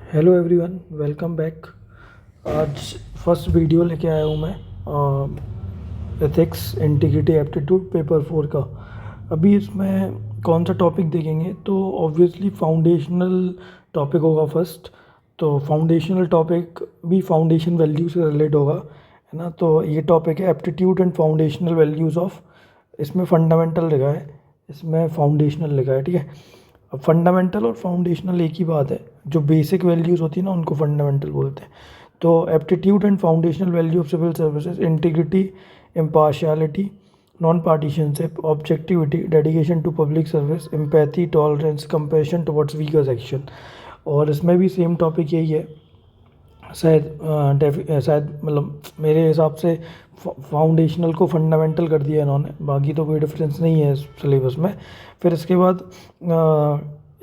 Hello everyone, welcome back. आज first video लेके आया हूँ मैं एथिक्स इंटीग्रिटी एप्टीट्यूड पेपर 4 का। अभी इसमें कौन सा टॉपिक देखेंगे तो ऑब्वियसली फाउंडेशनल टॉपिक होगा फर्स्ट। तो फाउंडेशनल टॉपिक भी फाउंडेशन वैल्यू से रिलेट होगा, है ना। तो ये टॉपिक है aptitude and foundational values of. इसमें फंडामेंटल लिखा है, इसमें फाउंडेशनल लिखा है, ठीक है। अब फंडामेंटल और फाउंडेशनल एक ही बात है। जो बेसिक वैल्यूज़ होती है ना, उनको फंडामेंटल बोलते हैं। तो aptitude and foundational value of civil services: integrity, impartiality, non partisanship, objectivity, dedication to public service, empathy, tolerance, compassion towards weaker section. और इसमें भी सेम टॉपिक यही है शायद मतलब मेरे हिसाब से फाउंडेशनल को फंडामेंटल कर दिया इन्होंने, बाकी तो कोई डिफरेंस नहीं है सिलेबस में। फिर इसके बाद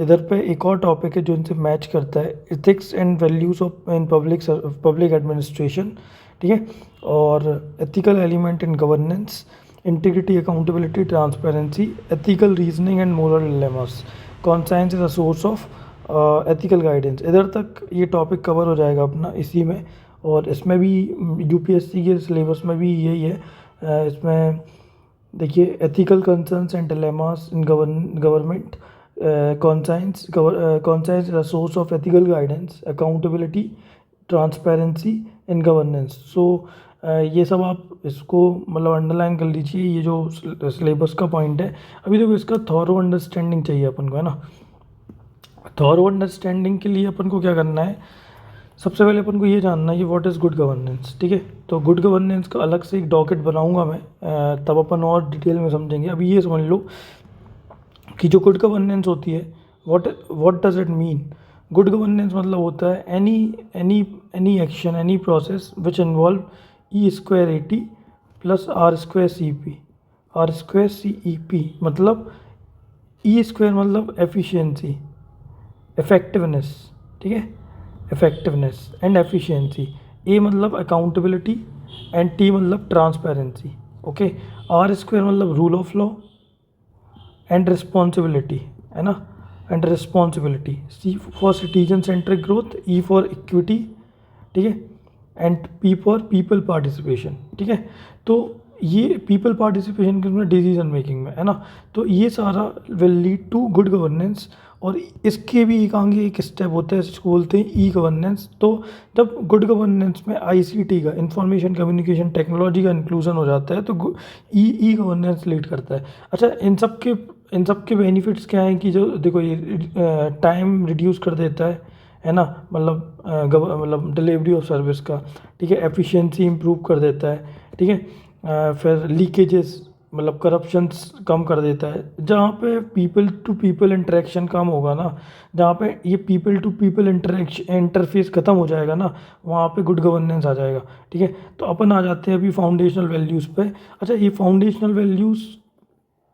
इधर पे एक और टॉपिक है जो इनसे मैच करता है: ethics and values of in public administration, ठीक है। और ethical element in governance, integrity, accountability, transparency, ethical reasoning and moral dilemmas, conscience is a source of ethical guidance. इधर तक ये टॉपिक कवर हो जाएगा अपना इसी में। और इसमें भी यूपीएससी के सिलेबस में भी यही है। इसमें देखिए, ethical concerns and dilemmas in government, conscience is a source of ethical guidance, accountability, transparency in governance. So ये सब आप इसको मतलब अंडरलाइन कर लीजिए, ये जो सिलेबस का पॉइंट है। अभी देखो, इसका थॉरो अंडरस्टैंडिंग चाहिए अपन को, है ना। थॉरो अंडरस्टैंडिंग के लिए अपन को क्या करना है? सबसे पहले अपन को ये जानना है कि व्हाट इज़ गुड गवर्नेंस, ठीक है। तो गुड गवर्नेंस का अलग से एक डॉकेट बनाऊंगा मैं, तब अपन और डिटेल में समझेंगे। अभी ये समझ लो कि जो गुड गवर्नेंस होती है, what does it mean. Good governance मतलब होता है any any any action, any process which involve E square A T plus R square C P. R square C E P मतलब ई स्क्वायर मतलब efficiency, effectiveness, ठीक है। Effectiveness and efficiency. A मतलब accountability and T मतलब transparency, okay. R square मतलब rule of law and responsibility, है ना, and responsibility. C for citizen centric growth, E for equity, ठीक है, and P for people participation, ठीक है। तो ये पीपल पार्टिसिपेशन किसमें? डिसीजन मेकिंग में, है ना। तो ये सारा will lead to good governance. और इसके भी एक आगे एक स्टेप होता है, इसको बोलते हैं ई गवर्नेंस। तो जब गुड गवर्नेंस में आईसीटी का, इंफॉर्मेशन कम्युनिकेशन टेक्नोलॉजी का इंक्लूजन हो जाता है, तो ई गवर्नेंस लीड करता है। अच्छा, इन सब के बेनिफिट्स क्या हैं कि जो देखो, ये टाइम रिड्यूस कर देता है ना, मतलब मतलब डिलीवरी ऑफ सर्विस का, ठीक है। एफिशिएंसी इंप्रूव कर देता है, ठीक है। फिर लीकेजेस मतलब करप्शंस कम कर देता है। जहाँ पे पीपल टू पीपल इंटरेक्शन कम होगा ना, जहाँ पे ये पीपल टू पीपल इंटरफेस ख़त्म हो जाएगा ना, वहाँ पे गुड गवर्नेंस आ जाएगा, ठीक है। तो अपन आ जाते हैं अभी फाउंडेशनल वैल्यूज़ पे। अच्छा, ये फाउंडेशनल वैल्यूज़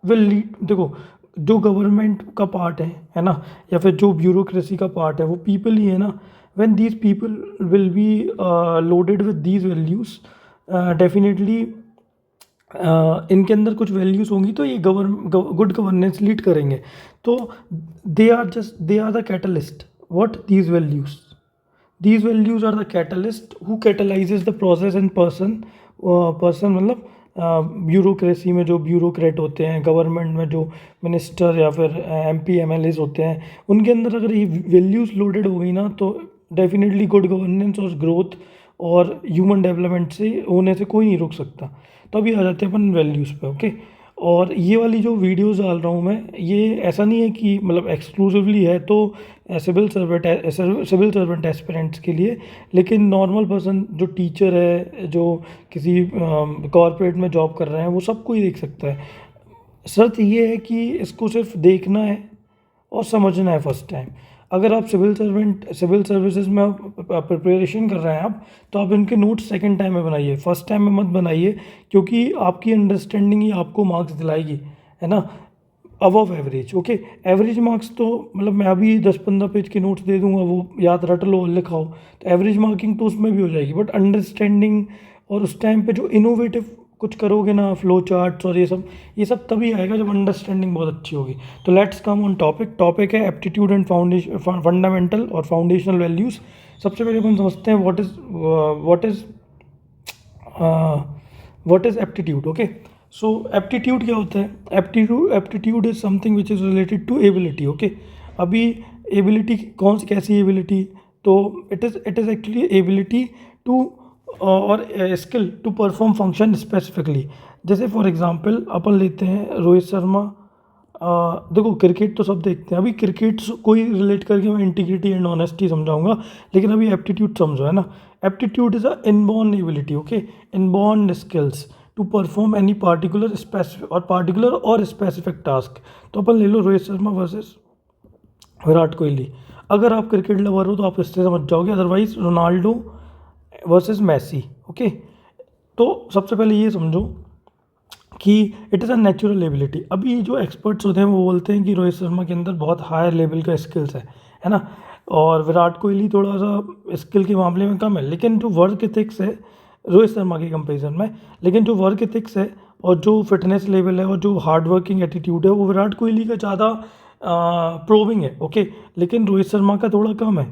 विल लीड, देखो, जो गवर्नमेंट का पार्ट है ना, या फिर जो ब्यूरोक्रेसी का पार्ट है, वो पीपल ही है ना। When these people will be loaded with these values, definitely इनके अंदर कुछ वैल्यूज़ होंगी, तो ये गुड गवर्नेंस लीड करेंगे। तो they are the catalyst. What? These values are the catalyst who catalyses the process and person मतलब ब्यूरोक्रेसी में जो ब्यूरोक्रेट होते हैं, गवर्नमेंट में जो मिनिस्टर या फिर एमपी एमएलएज होते हैं, उनके अंदर अगर ये वैल्यूज़ लोडेड हो गई ना, तो डेफिनेटली गुड गवर्नेंस और ग्रोथ और ह्यूमन डेवलपमेंट से होने से कोई नहीं रोक सकता। तो अभी आ जाते हैं अपन वैल्यूज़ पे, ओके। और ये वाली जो वीडियोस डाल रहा हूँ मैं, ये ऐसा नहीं है कि मतलब एक्सक्लूसिवली है तो सिविल सर्वेंट एस्पिरेंट्स के लिए, लेकिन नॉर्मल पर्सन जो टीचर है, जो किसी कॉरपोरेट में जॉब कर रहे हैं, वो सब कोई देख सकता है। शर्त ये है कि इसको सिर्फ देखना है और समझना है फर्स्ट टाइम। अगर आप सिविल सर्विसेज में प्रिपरेशन कर रहे हैं आप, तो आप इनके नोट्स सेकंड टाइम में बनाइए, फर्स्ट टाइम में मत बनाइए, क्योंकि आपकी अंडरस्टैंडिंग ही आपको मार्क्स दिलाएगी, है ना, above average, okay. Average marks तो मतलब मैं अभी 10-15 पेज के नोट्स दे दूंगा, वो याद रट लो, लिखाओ, तो एवरेज मार्किंग तो उसमें भी हो जाएगी। बट अंडरस्टैंडिंग और उस टाइम पे जो इनोवेटिव कुछ करोगे ना, फ्लो चार्ट्स और ये सब तभी आएगा जब अंडरस्टैंडिंग बहुत अच्छी होगी। तो let's come on topic. Topic है एप्टीट्यूड एंड फाउंडेशन, फंडामेंटल और फाउंडेशनल वैल्यूज़। सबसे पहले अपन समझते हैं what is aptitude. Okay, so aptitude क्या होता है? Aptitude is something which is related to ability. Okay, अभी एबिलिटी कौन सी, कैसी एबिलिटी? तो it is actually ability to और skill to perform function specifically. जैसे फॉर एग्जांपल अपन लेते हैं रोहित शर्मा। देखो क्रिकेट तो सब देखते हैं, अभी क्रिकेट को ही रिलेट करके मैं इंटीग्रिटी एंड ऑनेस्टी समझाऊंगा, लेकिन अभी एप्टीट्यूड समझो, है ना। Aptitude is a inborn ability, okay, inborn skills to perform any particular और स्पेसिफिक टास्क। तो अपन ले लो रोहित शर्मा वर्सेस विराट कोहली। अगर आप क्रिकेट लवर हो तो आप इससे समझ जाओगे, otherwise Ronaldo versus Messi. Okay, तो सबसे पहले ये समझो कि it is a natural ability. अभी जो एक्सपर्ट्स होते हैं वो बोलते हैं कि रोहित शर्मा के अंदर बहुत हायर लेवल का स्किल्स है ना, और विराट कोहली थोड़ा सा स्किल के मामले में कम है, लेकिन जो वर्क एथिक्स है रोहित शर्मा के कंपैरिजन में, लेकिन जो वर्क एथिक्स है और जो फिटनेस लेवल है और जो हार्ड वर्किंग एटीट्यूड है वो विराट कोहली का ज़्यादा प्रूविंग है। ओके, लेकिन रोहित शर्मा का थोड़ा कम है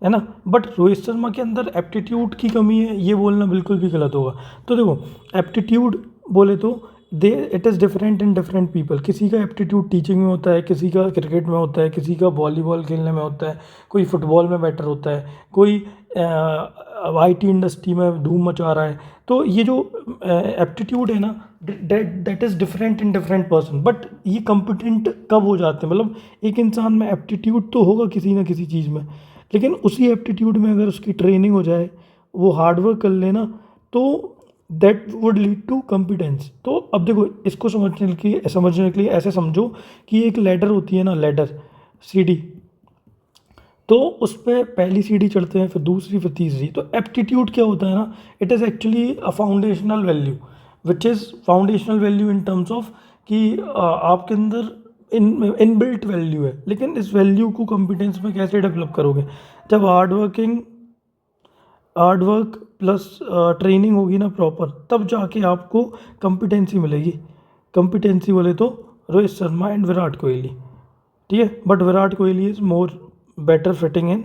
ना। बट रोहित शर्मा के अंदर एप्टीट्यूड की कमी है, ये बोलना बिल्कुल भी गलत होगा। तो देखो एप्टीट्यूड बोले तो it is different in different people. किसी का एप्टीट्यूड टीचिंग में होता है, किसी का क्रिकेट में होता है, किसी का वॉलीबॉल खेलने में होता है, कोई फुटबॉल में बेटर होता है, कोई आईटी इंडस्ट्री में धूम मचा रहा है। तो ये जो एप्टीट्यूड है ना, that is different in different person. But ये कॉम्पिटेंट कब हो जाते हैं? मतलब एक इंसान में एप्टीट्यूड तो होगा किसी ना किसी चीज़ में, लेकिन उसी एप्टीट्यूड में अगर उसकी ट्रेनिंग हो जाए, वो हार्डवर्क कर लेना, तो that would lead to competence. तो अब देखो इसको समझने के लिए ऐसे समझो कि एक लैडर होती है ना, लैडर सीढ़ी, तो उस पर पहली सीढ़ी चढ़ते हैं, फिर दूसरी, फिर तीसरी। तो एप्टीट्यूड क्या होता है ना, it is actually a foundational value, which is foundational value in terms of कि आपके अंदर इनबिल्ट वैल्यू है, लेकिन इस वैल्यू को कॉम्पिटेंस में कैसे डेवलप करोगे? जब हार्डवर्क प्लस ट्रेनिंग होगी ना प्रॉपर, तब जाके आपको कॉम्पिटेंसी मिलेगी। कॉम्पिटेंसी बोले तो रोहित शर्मा एंड विराट कोहली, ठीक है। But Virat Kohli is more better fitting in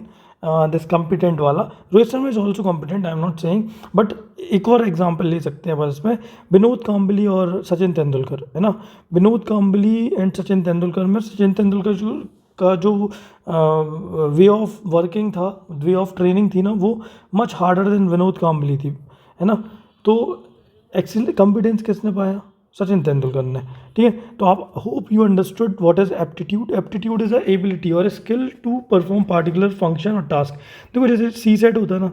this competent वाला। Rohit Sharma is also competent, I am not saying, but एक और एग्जांपल ले सकते हैं बस इसमें, विनोद काम्बली और सचिन तेंदुलकर, है ना। विनोद काम्बली एंड सचिन तेंदुलकर में सचिन तेंदुलकर का जो वे ऑफ वर्किंग था, वे ऑफ ट्रेनिंग थी ना, वो much harder than Vinod Kambli थी, है ना। तो एक्सीलेंट कॉम्पिटेंस किसने पाया? सचिन तेंदुलकर ने, ठीक है। तो आप hope you understood what is aptitude. Aptitude is a ability और skill to perform particular function और टास्क। देखो जैसे सी सेट होता है ना,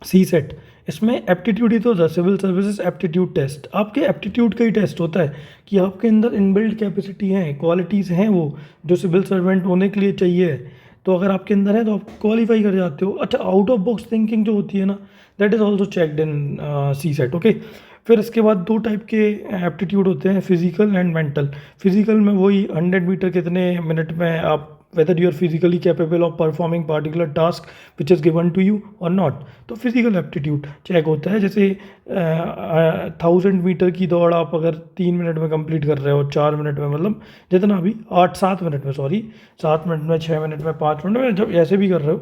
सी सेट, इसमें एप्टीट्यूड ही तो होता है, सिविल सर्विसेज एप्टीट्यूड टेस्ट। आपके एप्टीट्यूड का ही टेस्ट होता है कि आपके अंदर इनबिल्ट कैपेसिटी हैं, क्वालिटीज़ हैं वो जो सिविल सर्वेंट होने के लिए चाहिए। तो अगर आपके अंदर है तो आप क्वालिफाई कर जाते हो। अच्छा, आउट ऑफ बॉक्स थिंकिंग जो होती है ना, that is also checked in CSAT. Okay, फिर इसके बाद दो टाइप के एप्टीट्यूड होते हैं, फिजिकल एंड मेंटल। फिजिकल में वही 100 मीटर कितने मिनट में आप, whether you are physically capable of performing particular task which is given to you or not। तो फिजिकल एप्टीट्यूड चेक होता है। जैसे 1000 मीटर की दौड़ आप अगर 3 मिनट में कंप्लीट कर रहे हो, 4 मिनट में, मतलब जितना भी 7 मिनट में, 7 मिनट में, 6 मिनट में, 5 मिनट में, जब ऐसे भी कर रहे हो,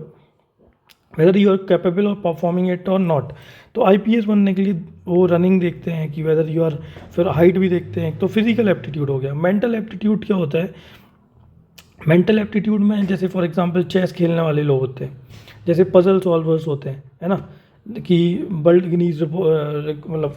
whether you are capable of performing it और नॉट। तो आईपीएस बनने के लिए वो रनिंग देखते हैं कि वेदर यू आर, फिर हाइट भी देखते हैं। तो फिजिकल एप्टीट्यूड हो गया। मेंटल एप्टीट्यूड क्या होता है? मेंटल एप्टीट्यूड में जैसे फॉर एग्जांपल चेस खेलने वाले लोग होते हैं, जैसे पजल सॉल्वर्स होते हैं, है ना, कि वर्ल्ड गिनीज मतलब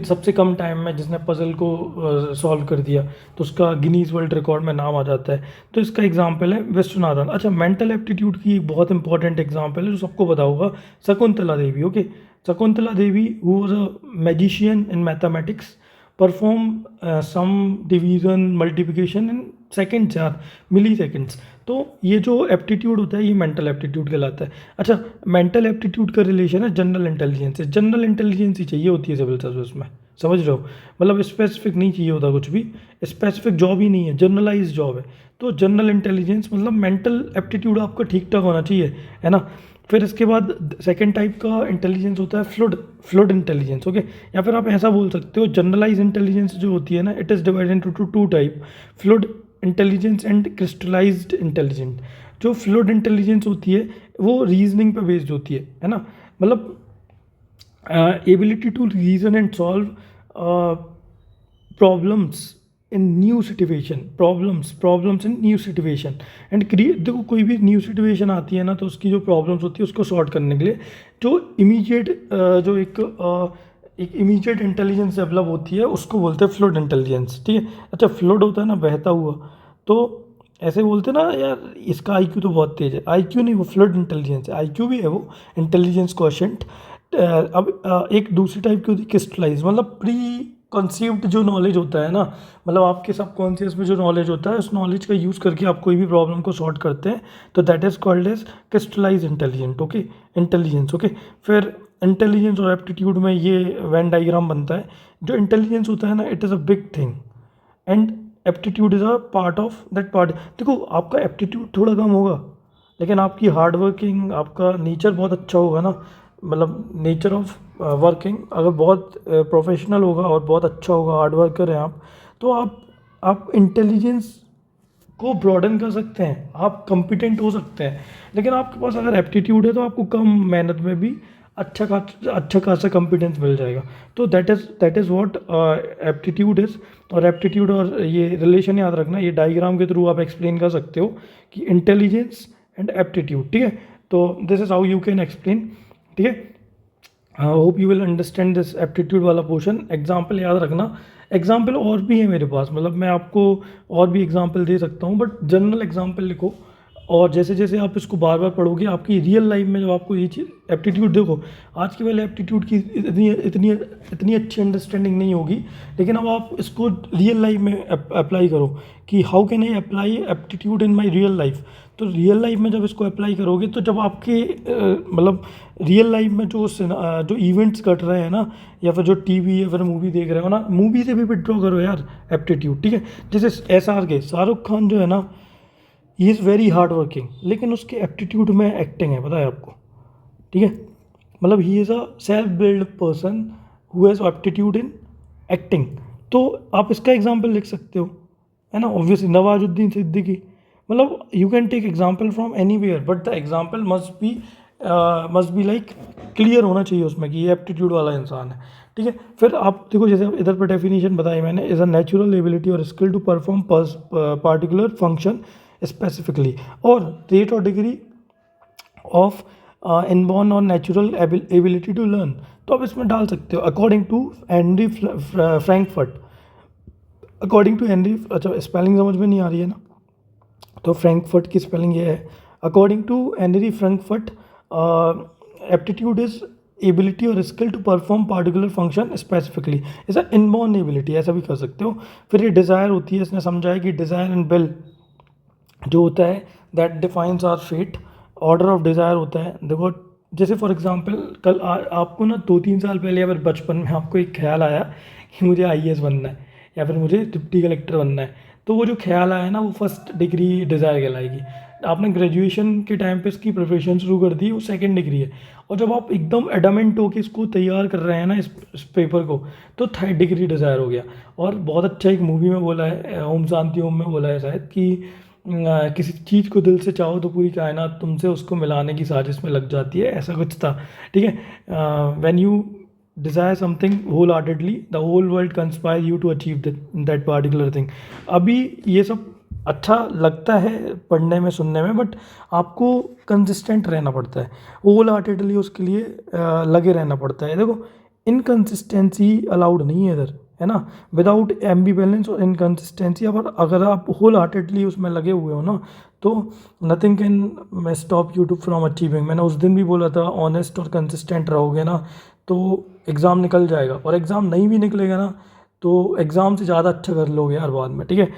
सबसे कम टाइम में जिसने पजल को सॉल्व कर दिया तो उसका गिनीज वर्ल्ड रिकॉर्ड में नाम आ जाता है। तो इसका एग्जांपल है विश्वनाथन। अच्छा, मेंटल एप्टीट्यूड की एक बहुत इंपॉर्टेंट एग्जांपल है जो सबको पता होगा, Shakuntala Devi. Okay, Shakuntala Devi who was a magician in mathematics, perform some division multiplication in seconds, यार मिली सेकेंड्स। तो ये जो एप्टीट्यूड होता है ये मेंटल एप्टीट्यूड कहलाता है। अच्छा, मेंटल एप्टीट्यूड का रिलेशन है जनरल इंटेलिजेंस से। जनरल इंटेलिजेंस ही चाहिए होती है सिविल सर्विस में, समझ रहे हो, मतलब स्पेसिफिक नहीं चाहिए होता कुछ भी, स्पेसिफिक जॉब ही नहीं है, जनरलाइज जॉब है। तो जनरल इंटेलिजेंस मतलब मेंटल एप्टीट्यूड आपका ठीक ठाक होना चाहिए, है ना। फिर इसके बाद सेकंड टाइप का इंटेलिजेंस होता है फ्लूइड फ्लूइड इंटेलिजेंस, ओके। या फिर आप ऐसा बोल सकते हो जनरलाइज इंटेलिजेंस जो होती है ना, it is divided into two type, fluid intelligence and crystallised intelligence. जो फ्लूइड इंटेलिजेंस होती है वो रीजनिंग पे बेस्ड होती है ना, मतलब ability to reason and solve problems in new situation, problems in new situation and create. देखो कोई भी न्यू सिचुएशन आती है ना, तो उसकी जो प्रॉब्लम्स होती है उसको सॉर्ट करने के लिए जो इमीडिएट जो एक इमीडिएट इंटेलिजेंस डेवलप होती है उसको बोलते हैं फ्लूइड इंटेलिजेंस, ठीक है। अच्छा, फ्लूइड होता है ना बहता हुआ, तो ऐसे बोलते हैं ना यार इसका आईक्यू तो बहुत तेज है, आईक्यू नहीं, वो फ्लूइड इंटेलिजेंस है, आईक्यू भी है वो इंटेलिजेंस क्वोशेंट। अब एक दूसरी टाइप की होती है क्रिस्टलाइज, मतलब प्री कंसीव्ड जो नॉलेज होता है ना, मतलब आपके सबकॉन्शियस में जो नॉलेज होता है उस नॉलेज का यूज़ करके आप कोई भी प्रॉब्लम को सॉर्ट करते हैं, तो that is called as crystallize intelligent, okay, intelligence, okay. फिर इंटेलिजेंस और एप्टीट्यूड में ये वेन डायग्राम बनता है। जो इंटेलिजेंस होता है ना, it is a big thing and aptitude is a part of that part. देखो आपका एप्टीट्यूड थोड़ा कम होगा, लेकिन आपकी हार्ड वर्किंग, आपका नेचर बहुत अच्छा होगा ना, मतलब नेचर ऑफ वर्किंग अगर बहुत प्रोफेशनल होगा और बहुत अच्छा होगा, हार्ड वर्कर हैं आप, तो आप इंटेलिजेंस को ब्रॉडन कर सकते हैं, आप कॉम्पिटेंट हो सकते हैं। लेकिन आपके पास अगर एप्टीट्यूड है तो आपको कम मेहनत में भी अच्छा खासा कॉम्पिटेंस मिल जाएगा। तो that is what aptitude is. और एप्टीट्यूड और ये रिलेशन याद रखना, ये डायग्राम के थ्रू आप एक्सप्लेन कर सकते हो कि इंटेलिजेंस एंड एप्टीट्यूड, ठीक है। तो this is how you can explain, ठीक है। Hope you will understand this aptitude वाला पोर्शन। एग्जाम्पल याद रखना, एग्जाम्पल और भी है मेरे पास, मतलब मैं आपको और भी एग्जाम्पल दे सकता हूँ, बट जनरल एग्जाम्पल लिखो। और जैसे जैसे आप इसको बार बार पढ़ोगे आपकी रियल लाइफ में जब आपको ये चीज़ एप्टीट्यूड, देखो आज के वाले एप्टीट्यूड की इतनी इतनी इतनी अच्छी अंडरस्टैंडिंग नहीं होगी, लेकिन अब आप इसको रियल लाइफ में अप्लाई करो कि how can I apply aptitude in my real life. तो रियल लाइफ में जब इसको अप्लाई करोगे तो जब आपके मतलब रियल लाइफ में जो इवेंट्स घट रहे हैं ना, या फिर जो टीवी या फिर मूवी देख रहे हो ना, मूवी से भी विड्रॉ करो यार एप्टीट्यूड, ठीक है। जैसे SR के शाहरुख खान जो है ना, he is very hard working, लेकिन उसके एप्टीट्यूड में एक्टिंग है, पता है आपको, ठीक है। मतलब he is a self build person who has aptitude in acting. तो आप इसका एग्जाम्पल लिख सकते हो, है ना। ऑब्वियसली नवाजुद्दीन सिद्दीकी, मतलब you can take example from anywhere, but the example must be like clear होना चाहिए उसमें कि ये एप्टीट्यूड वाला इंसान है, ठीक है। फिर आप देखो, जैसे इधर पर डेफिनेशन बताई मैंने, इज़ अ नेचुरल एबिलिटी और skill to perform particular function specifically, और रेट और डिग्री ऑफ इनबॉर्न और नेचुरल एबिलिटी टू लर्न। तो आप इसमें डाल सकते हो according to Henry Frankfurt, according to Henry, अच्छा स्पेलिंग समझ में नहीं आ रही है ना, तो फ्रैंकफर्ट की स्पेलिंग ये है, according to Henry Frankfurt aptitude is ability और skill to perform particular function specifically, is a inborn ability, ऐसा भी कर सकते हो। फिर ये डिज़ायर होती है, इसने समझा है कि डिज़ायर एंड विल जो होता है that defines our fate, order of desire होता है। देखो जैसे फॉर एग्जांपल कल आपको ना 2-3 साल पहले या फिर बचपन में आपको एक ख्याल आया कि मुझे IAS बनना है या फिर मुझे डिप्टी कलेक्टर बनना है, तो वो जो ख्याल आया ना वो फर्स्ट डिग्री डिज़ायर कहलाएगी। आपने ग्रेजुएशन के टाइम पे इसकी प्रिपरेशन शुरू कर दी, वो सेकंड डिग्री है। और जब आप एकदम एडमेंट हो कि इसको तैयार कर रहे हैं ना इस पेपर को, तो थर्ड डिग्री डिज़ायर हो गया। और बहुत अच्छा एक मूवी में बोला है, ओम शांति ओम में बोला है शायद कि किसी चीज़ को दिल से चाहो तो पूरी कायनात तुमसे उसको मिलाने की साजिश में लग जाती है, ऐसा कुछ था, ठीक है। When you desire something wholeheartedly the whole world conspire you to achieve that particular thing. अभी ये सब अच्छा लगता है पढ़ने में सुनने में, बट आपको कंसिस्टेंट रहना पड़ता है, होल हार्टेडली उसके लिए लगे रहना पड़ता है। देखो इनकंसिस्टेंसी अलाउड नहीं है इधर, है ना। विदाउट एम्बीवैलेंस और इनकंसिस्टेंसी, अगर आप होल हार्टेडली उसमें लगे हुए हो ना, तो nothing can stop you to from achieving. मैंने उस दिन भी बोला था ऑनेस्ट और कंसिस्टेंट रहोगे ना तो एग्ज़ाम निकल जाएगा, और एग्ज़ाम नहीं भी निकलेगा ना तो एग्ज़ाम से ज़्यादा अच्छा कर लोगे यार बाद में, ठीक है।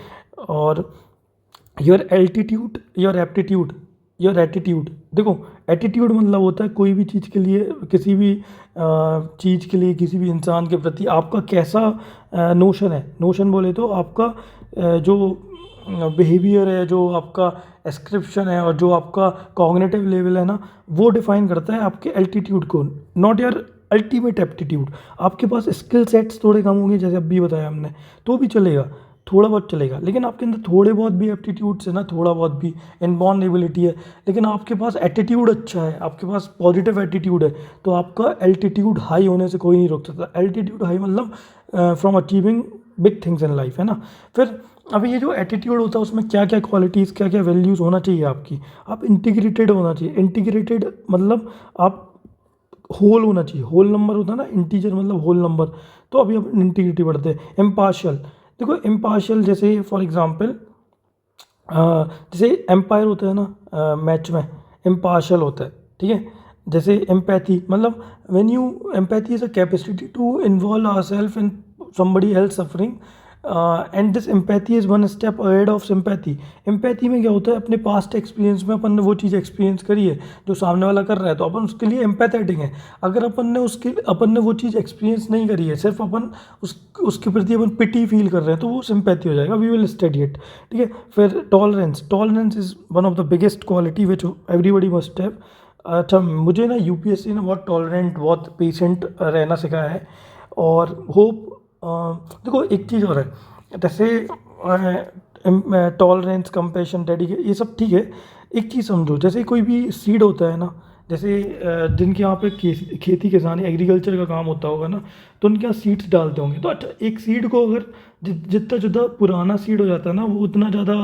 और your attitude देखो एटीट्यूड मतलब होता है कोई भी चीज़ के लिए, किसी भी चीज़ के लिए, किसी भी इंसान के प्रति आपका कैसा नोशन है। नोशन बोले तो आपका जो बिहेवियर है, जो आपका एस्क्रिप्शन है और जो आपका कॉग्निटिव लेवल है ना, वो डिफाइन करता है आपके एल्टीट्यूड को, नॉट योर अल्टीमेट एप्टीट्यूड। आपके पास स्किल सेट्स थोड़े कम होंगे, जैसे अभी बताया हमने, तो भी चलेगा, थोड़ा बहुत चलेगा, लेकिन आपके अंदर थोड़े बहुत भी एप्टीट्यूड्स है ना, थोड़ा बहुत भी इनबॉर्न एबिलिटी है, लेकिन आपके पास एटीट्यूड अच्छा है, आपके पास पॉजिटिव एटीट्यूड है, तो आपका एल्टीट्यूड हाई होने से कोई नहीं रोक सकता। एल्टीट्यूड हाई मतलब from achieving big things in life, है ना। फिर अभी ये जो एटीट्यूड होता है उसमें क्या क्या क्वालिटीज़, क्या क्या वैल्यूज़ होना चाहिए आपकी। आप इंटीग्रेटेड होना चाहिए। इंटीग्रेटेड मतलब आप होल होना चाहिए। होल नंबर होता है ना, इंटीजर मतलब होल नंबर, तो अभी हम इंटीग्रिटी पढ़ते हैं। इम्पार्शियल, देखो इम्पार्शियल जैसे फॉर एग्जांपल जैसे एम्पायर होता है ना मैच में, इम्पार्शियल होता है, ठीक है। जैसे एम्पैथी मतलब when you, empathy is a capacity to involve ourself in somebody else suffering and this empathy is one step ahead of sympathy। Empathy में क्या होता है, अपने पास्ट एक्सपीरियंस में अपन ने वो चीज़ एक्सपीरियंस करी है जो सामने वाला कर रहा है, तो अपन उसके लिए एम्पैथेटिक है। अगर अपन ने वो चीज़ एक्सपीरियंस नहीं करी है, सिर्फ अपन उसके प्रति अपन पिटी फील कर रहे हैं, तो वो सिंपैथी हो जाएगा, वी विल स्टडी इट, ठीक है। फिर tolerance, tolerance is one of the biggest quality which everybody must have. अच्छा, मुझे ना यूपीएससी ने बहुत टॉलरेंट, बहुत पेशेंट रहना सिखाया है, और होप देखो एक चीज़ और है, जैसे टॉलरेंस, कंपैशन, डेडिकेशन, ये सब ठीक है। एक चीज़ समझो, जैसे कोई भी सीड होता है ना, जैसे जिनके यहाँ पे खेती किसानी एग्रीकल्चर का काम होता होगा ना, तो उनके यहाँ सीड्स डालते होंगे, तो अच्छा एक सीड को अगर जितना ज़्यादा पुराना सीड हो जाता है ना, वो उतना ज़्यादा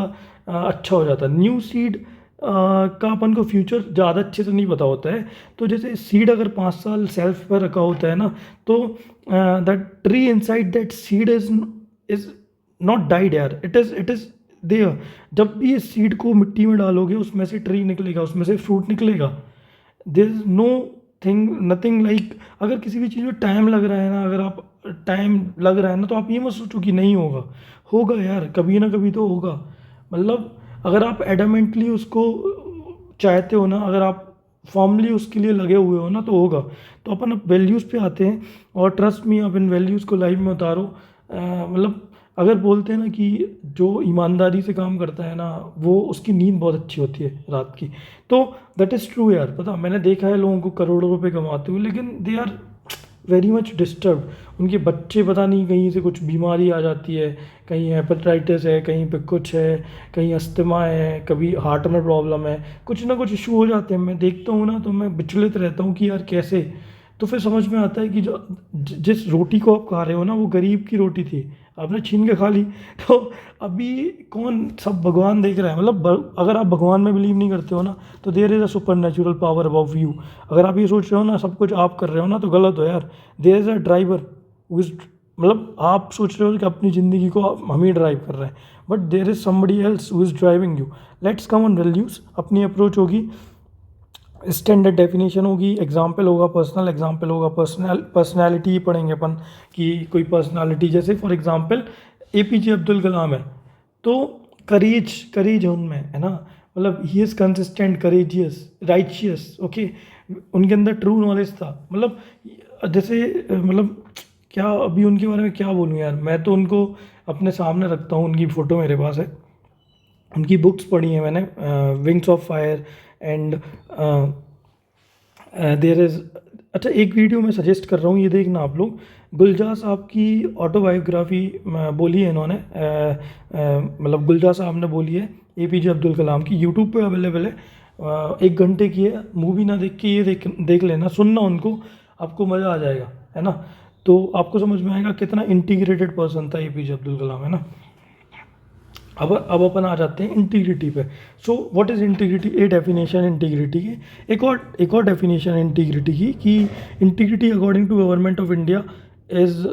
अच्छा हो जाता है। न्यू सीड का अपन को फ्यूचर ज़्यादा अच्छे से नहीं पता होता है। तो जैसे सीड अगर 5 साल सेल्फ पर रखा होता है ना, तो that tree inside that seed is not died यार, इट इज़ देयर। जब भी इस सीड को मिट्टी में डालोगे, उसमें से ट्री निकलेगा, उसमें से फ्रूट निकलेगा। There is know thing, nothing like, अगर किसी भी चीज़ में टाइम लग रहा है ना, अगर आप टाइम लग रहा है ना, तो आप ये मत सोचो कि नहीं होगा, होगा यार, कभी ना कभी तो होगा। मतलब अगर आप एडामेंटली उसको चाहते हो ना, अगर आप फॉर्मली उसके लिए लगे हुए हो ना, तो होगा। तो अपन अब वैल्यूज़ पे आते हैं, और ट्रस्ट मी, आप इन वैल्यूज़ को लाइफ में उतारो। मतलब अगर बोलते हैं ना कि जो ईमानदारी से काम करता है ना, वो उसकी नींद बहुत अच्छी होती है रात की, तो दैट इज़ ट्रू यार। पता, मैंने देखा है लोगों को करोड़ों रुपए कमाते हुए, लेकिन they are very much disturb. उनके बच्चे पता नहीं कहीं से कुछ बीमारी आ जाती है, कहीं हेपेटाइटिस है, कहीं पे कुछ है, कहीं अस्थमा है, कभी हार्ट में प्रॉब्लम है, कुछ ना कुछ इशू हो जाते हैं। मैं देखता हूँ ना, तो मैं विचलित रहता हूँ कि यार कैसे। तो फिर समझ में आता है कि जो जिस रोटी को आप खा रहे हो ना, वो गरीब की रोटी थी, आपने छीन के खा ली। तो अभी कौन, सब भगवान देख रहा है। मतलब अगर आप भगवान में बिलीव नहीं करते हो ना, तो there is a super natural power above you. अगर आप ये सोच रहे हो ना सब कुछ आप कर रहे हो ना, तो गलत हो यार। देयर इज़ अ ड्राइवर, मतलब आप सोच रहे हो कि अपनी ज़िंदगी को हम ही ड्राइव कर रहे हैं, but there is somebody else who is driving you. Let's come on values. अपनी अप्रोच होगी, स्टैंडर्ड डेफिनेशन होगी, एग्जाम्पल होगा पर्सनल, एग्जाम्पल होगा पर्सनैलिटी पढ़ेंगे अपन, कि कोई पर्सनालिटी, जैसे for example APJ Abdul Kalam है, तो करेज है उनमें, है ना। मतलब he is consistent, courageous, righteous, okay. उनके अंदर ट्रू नॉलेज था। मतलब जैसे मतलब क्या अभी उनके बारे में क्या बोलूँ यार, मैं तो उनको अपने सामने रखता हूँ, उनकी फ़ोटो मेरे पास है, उनकी बुक्स पढ़ी हैं मैंने, Wings of Fire and there is. अच्छा, एक वीडियो मैं सजेस्ट कर रहा हूँ, ये देखना आप लोग। गुलजार साहब की ऑटोबायोग्राफी बोली है इन्होंने, मतलब गुलजार साहब ने बोली है एपीजे अब्दुल कलाम की, यूट्यूब पे अवेलेबल है। 1 घंटे की है, मूवी ना देख के ये देख लेना, सुनना उनको, आपको मज़ा आ जाएगा, है ना। तो आपको समझ में आएगा कितना इंटीग्रेटेड पर्सन था एपीजे अब्दुल कलाम, है ना। अब अपन आ जाते हैं इंटीग्रिटी पे। So what is integrity, a definition integrity की। एक और डेफिनेशन इंटीग्रिटी की, कि integrity according to government of India is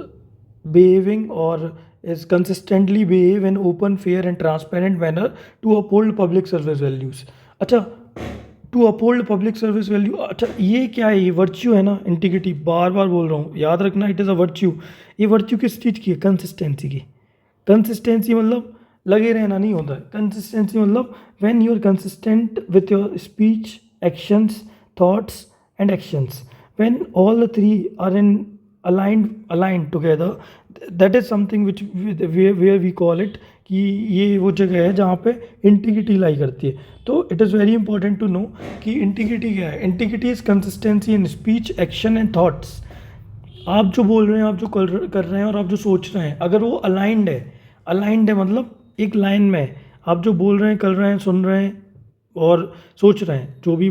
behaving और is consistently behave in open, fair and transparent manner to uphold public service values. अच्छा, to uphold public service value, अच्छा ये क्या है, ये वर्च्यू है ना इंटीग्रिटी, बार बार बोल रहा हूँ, याद रखना, इट इज़ अ वर्च्यू। ये वर्च्यू किस चीज़ की है, कंसिस्टेंसी की। कंसिस्टेंसी मतलब लगे रहना नहीं होता है। कंसिस्टेंसी मतलब when you are consistent with your speech actions, thoughts, and actions. When all the three are in aligned together, that is something which where we call it कि ये वो जगह है जहाँ पे इंटीग्रिटी लाई करती है. तो it is very important to know कि इंटीग्रिटी क्या है. Integrity is consistency in speech, action and thoughts. आप जो बोल रहे हैं, आप जो कर रहे हैं और आप जो सोच रहे हैं, अगर वो अलाइंड है मतलब एक लाइन में है. आप जो बोल रहे हैं, कर रहे हैं, सुन रहे हैं और सोच रहे हैं, जो भी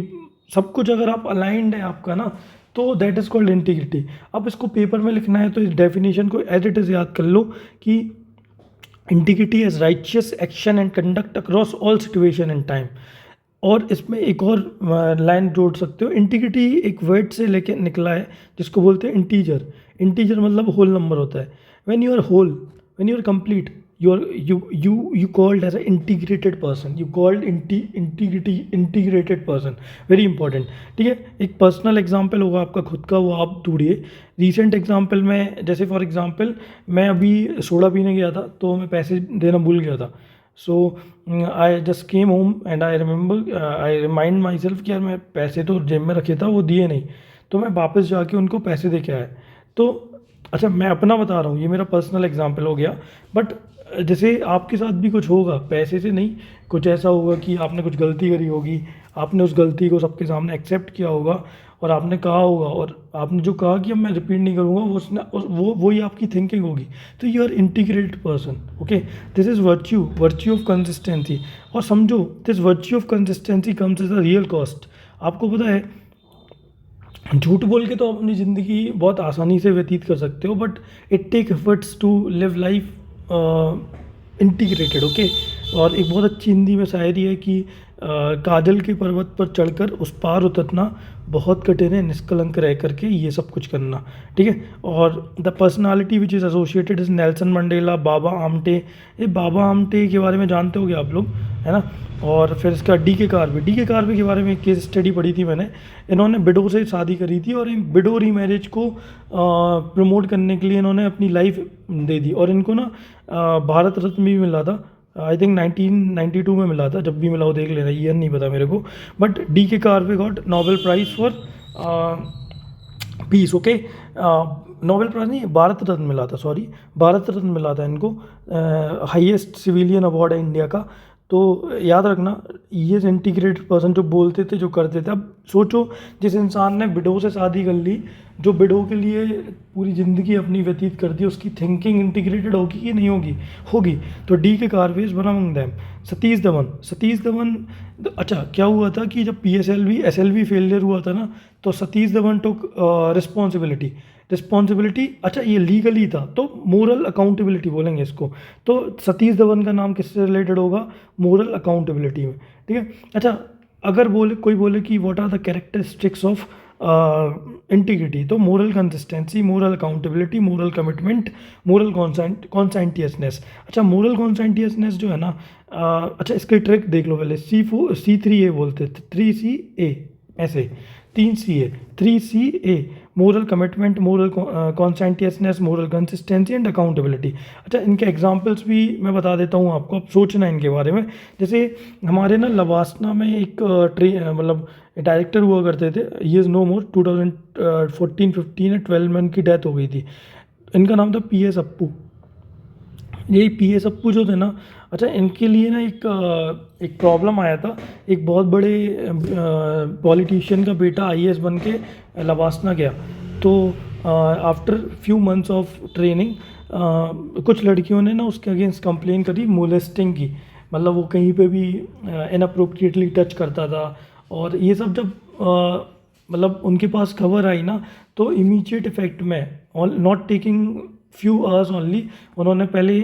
सब कुछ अगर आप अलाइंड है आपका ना, तो दैट इज़ कॉल्ड इंटीग्रिटी. अब इसको पेपर में लिखना है तो इस डेफिनेशन को एज इट इज़ याद कर लो कि integrity is righteous action and conduct across all situation and time. और इसमें एक और लाइन जोड़ सकते हो. इंटीग्रिटी एक वर्ड से लेके निकला है जिसको बोलते हैं इंटीजर. इंटीजर मतलब होल नंबर होता है. When you are whole, when you are complete, you called as an integrated person. You called integrated person. Very important. ठीक है, एक पर्सनल एग्जाम्पल होगा आपका खुद का, वो आप ढूंढिए. रीसेंट एग्जाम्पल में जैसे फॉर एग्जाम्पल मैं अभी सोडा पीने गया था तो मैं पैसे देना भूल गया था. So I just came home and I remind myself कि यार मैं पैसे तो जेब में रखे था, वो दिए नहीं. तो मैं वापस जाके उनको पैसे दे के आया. तो अच्छा, मैं अपना बता रहा हूँ, ये मेरा पर्सनल एग्जाम्पल हो गया. बट जैसे आपके साथ भी कुछ होगा, पैसे से नहीं, कुछ ऐसा होगा कि आपने कुछ गलती करी होगी, आपने उस गलती को सबके सामने एक्सेप्ट किया होगा और आपने कहा होगा, और आपने जो कहा कि अब मैं रिपीट नहीं करूँगा, वो ही आपकी थिंकिंग होगी. तो you are integrated person. Okay, this is virtue of consistency. और समझो, this virtue of consistency comes as a real cost. आपको पता है, झूठ बोल के तो आप अपनी ज़िंदगी बहुत आसानी से व्यतीत कर सकते हो, but it take efforts to live life integrated. Okay. और एक बहुत अच्छी हिंदी में शायरी है कि काजल के पर्वत पर चढ़कर उस पार उतरना बहुत कठिन है, निष्कलंक रह करके ये सब कुछ करना. ठीक है. और the personality which is associated is Nelson Mandela, Baba Amte. ये बाबा आमटे के बारे में जानते होगे आप लोग, है ना. और फिर इसका डी के कार्बी के बारे में एक केस स्टडी पढ़ी थी मैंने. इन्होंने बिडो से शादी करी थी और इन बिडो रीमैरिज को प्रमोट करने के लिए इन्होंने अपनी लाइफ दे दी. और इनको ना भारत रत्न भी मिला था. आई थिंक 1992 में मिला था. जब भी मिला हो देख लेना, ईयर नहीं पता मेरे को. बट डी के Karve got Nobel prize for piece. Okay. Nobel prize नहीं, भारत रत्न मिला था, सॉरी, भारत रत्न मिला था इनको. हाईएस्ट सिविलियन अवार्ड है इंडिया का. तो याद रखना, ये इंटीग्रेटेड पर्सन जो बोलते थे, जो करते थे. अब सोचो, जिस इंसान ने विडो से शादी कर ली, जो विडो के लिए पूरी ज़िंदगी अपनी व्यतीत कर दी, उसकी थिंकिंग इंटीग्रेटेड होगी कि नहीं होगी. तो D K Karve's one among them. Satish Dhawan. अच्छा, क्या हुआ था कि जब एसएलवी फेलियर हुआ था ना, तो सतीश धवन टुक रिस्पॉन्सिबिलिटी. अच्छा, ये लीगली था, तो मोरल अकाउंटेबिलिटी बोलेंगे इसको. तो सतीश धवन का नाम किससे रिलेटेड होगा? मोरल अकाउंटेबिलिटी में. ठीक है. अच्छा, अगर कोई बोले कि what are the characteristics of integrity, तो moral consistency, moral accountability, moral commitment, moral conscientiousness. अच्छा, मोरल कॉन्सेंटियसनेस जो है ना, अच्छा इसकी ट्रिक देख लो पहले. C3A बोलते थे, 3CA, ऐसे 3CA, 3CA. Moral commitment, moral conscientiousness, moral consistency and accountability. अच्छा, इनके एग्जांपल्स भी मैं बता देता हूँ आपको, आप सोचना इनके बारे में. जैसे हमारे ना लवासना में एक मतलब डायरेक्टर हुआ करते थे, ही इज़ नो मोर. 2014-15 या 12 में उनकी डेथ हो गई थी. इनका नाम था PS अप्पू. यही PS अप्पू जो थे ना, अच्छा, इनके लिए ना एक प्रॉब्लम आया था. एक बहुत बड़े पॉलिटिशियन का बेटा IAS बन के लवासना गया. तो after few months of training कुछ लड़कियों ने ना उसके अगेंस्ट कंप्लेन करी मोलेस्टिंग की. मतलब वो कहीं पे भी इनअप्रोप्रिएटली टच करता था. और ये सब जब मतलब उनके पास खबर आई ना, तो इमीडिएट इफेक्ट में, not taking few hours only, उन्होंने पहले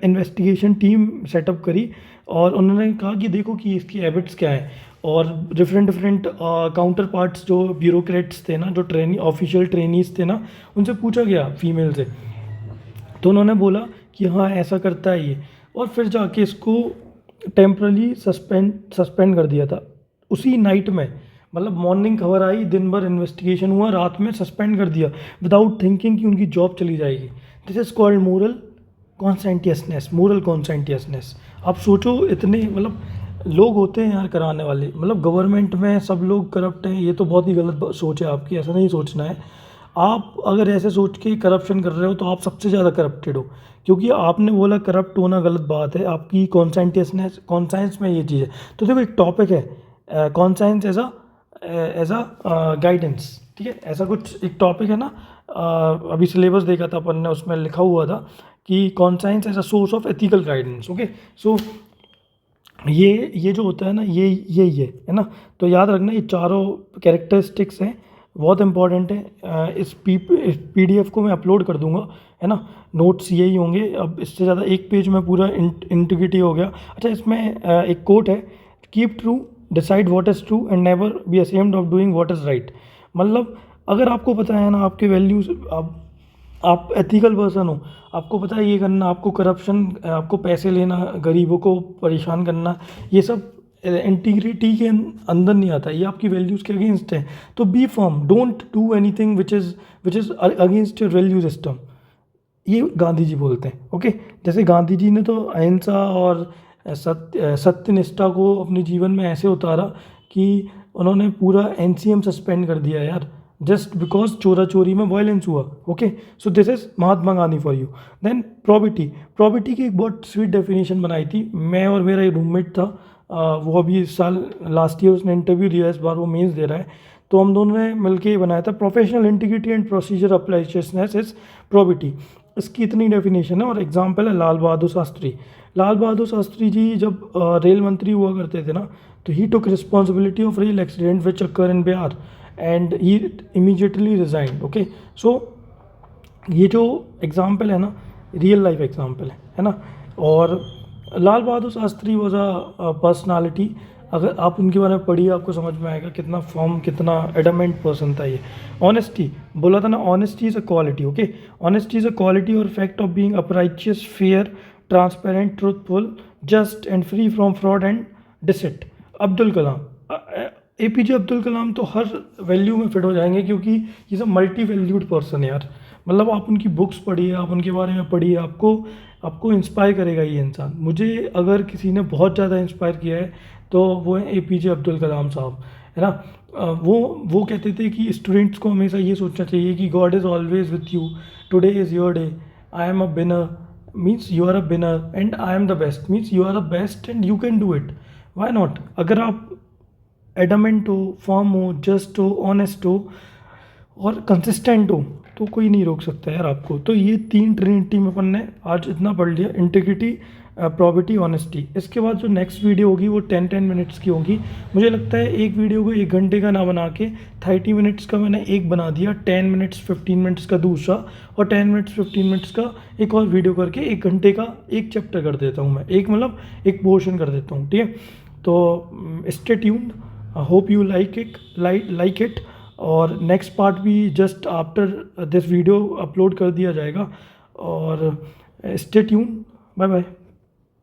इन्वेस्टिगेशन टीम सेटअप करी. और उन्होंने कहा कि देखो कि इसकी हैबिट्स क्या हैं. और डिफरेंट काउंटर पार्ट्स जो ब्यूरोक्रेट्स थे ना, जो ऑफिशियल ट्रेनीज थे ना, उनसे पूछा गया फीमेल से. तो उन्होंने बोला कि हाँ ऐसा करता है ये. और फिर जाके इसको टेम्परली सस्पेंड कर दिया था उसी नाइट में. मतलब मॉर्निंग खबर आई, दिन भर इन्वेस्टिगेशन हुआ, रात में सस्पेंड कर दिया विदाउट थिंकिंग कि उनकी जॉब चली जाएगी. This is called moral conscientiousness. आप सोचो, इतने मतलब लोग होते हैं यार कराने वाले, मतलब गवर्नमेंट में सब लोग करप्ट हैं, ये तो बहुत ही गलत सोच है आपकी, ऐसा नहीं सोचना है। आप अगर ऐसे सोच के करप्शन कर रहे हो तो आप सबसे ज़्यादा करप्टेड हो, क्योंकि आपने बोला करप्ट होना गलत बात है, आपकी कॉन्सेंटियसनेस कॉन्साइंस में ये चीज़ है। तो देखो एक टॉपिक है कॉन्साइंस एज अ गाइडेंस, ठीक है, ऐसा कुछ एक टॉपिक है ना। अभी सिलेबस देखा था अपन ने, उसमें लिखा हुआ था कि conscience as a source of ethical guidance. Okay, so ये जो होता है ना, ये है ना। तो याद रखना ये चारों कैरेक्टरिस्टिक्स हैं, बहुत इंपॉर्टेंट है। इस PDF को मैं अपलोड कर दूंगा, है ना। नोट्स यही होंगे, अब इससे ज़्यादा एक पेज में पूरा इंटीग्रिटी हो गया। अच्छा, इसमें एक कोट है, keep true, decide what is true and never be ashamed of doing what is right. मतलब अगर आपको पता है ना आपके वैल्यूज़, आप एथिकल पर्सन हो, आपको पता है ये करना, आपको करप्शन, आपको पैसे लेना, गरीबों को परेशान करना, ये सब इंटीग्रिटी के अंदर नहीं आता, ये आपकी वैल्यूज़ के अगेंस्ट है। तो be firm, don't do anything which is against your value system, ये गांधी जी बोलते हैं। ओके, जैसे गांधी जी ने तो अहिंसा और सत्यनिष्ठा को अपने जीवन में ऐसे उतारा कि उन्होंने पूरा NCM सस्पेंड कर दिया यार, जस्ट बिकॉज चोरा चोरी में वायलेंस हुआ। Okay, so this is Mahatma Gandhi for you. Then probity की एक बहुत स्वीट डेफिनेशन बनाई थी, मैं और मेरा एक रूममेट था, वो अभी इस साल लास्ट ईयर उसने इंटरव्यू दिया, इस बार वो मेंस दे रहा है। तो हम दोनों ने मिलके बनाया था, professional integrity and procedure uprightness is probity. इसकी इतनी डेफिनेशन है, और एग्जाम्पल है लाल बहादुर शास्त्री। लाल बहादुर शास्त्री जी जब रेल मंत्री हुआ करते थे ना, तो he took responsibility of rail accident which occur in Bihar and he immediately resigned. Okay, so ये जो एग्जाम्पल है ना, रियल लाइफ एग्जाम्पल है ना। और Lal Bahadur Shastri was a personality, अगर आप उनके बारे में पढ़िए आपको समझ में आएगा कितना फॉर्म, कितना एडमेंट पर्सन था ये। ऑनेस्टी बोला था ना, honesty is a quality. Okay, honesty is a quality और fact of being upright, fair, transparent, truthful, just and free from fraud and deceit. Abdul Kalam, APJ Abdul Kalam तो हर वैल्यू में फिट हो जाएंगे, क्योंकि ये सब मल्टी वैल्यूड पर्सन है यार। मतलब आप उनकी बुक्स पढ़िए, आप उनके बारे में पढ़िए, आपको आपको इंस्पायर करेगा ये इंसान। मुझे अगर किसी ने बहुत ज़्यादा इंस्पायर किया है तो वो है APJ अब्दुल कलाम साहब, है ना। वो कहते थे कि स्टूडेंट्स को हमेशा ये सोचना चाहिए कि God is always with you, today is your day, I am a winner means you are a winner and I am the best means you are a best and you can do it, why not. अगर आप adamant हो, form हो, just हो, honest हो और consistent हो, तो कोई नहीं रोक सकता यार आपको। तो ये 3 ट्रिनिटी में अपन ने आज इतना पढ़ लिया, इंटीग्रिटी, प्रॉबिटी, ऑनेस्टी। इसके बाद जो नेक्स्ट वीडियो होगी वो 10-10 मिनट्स की होगी। मुझे लगता है एक वीडियो को 1 घंटे का ना बना के 30 मिनट्स का मैंने एक बना दिया, 10 मिनट्स 15 मिनट्स का दूसरा, और 10 मिनट्स 15 मिनट्स का एक और वीडियो करके 1 घंटे का एक चैप्टर कर देता हूँ मैं, एक मतलब एक पोर्शन कर देता हूँ, ठीक है। तो stay tuned, hope you like it. और नेक्स्ट पार्ट भी just after this video upload कर दिया जाएगा। और स्टे ट्यून, बाय बाय।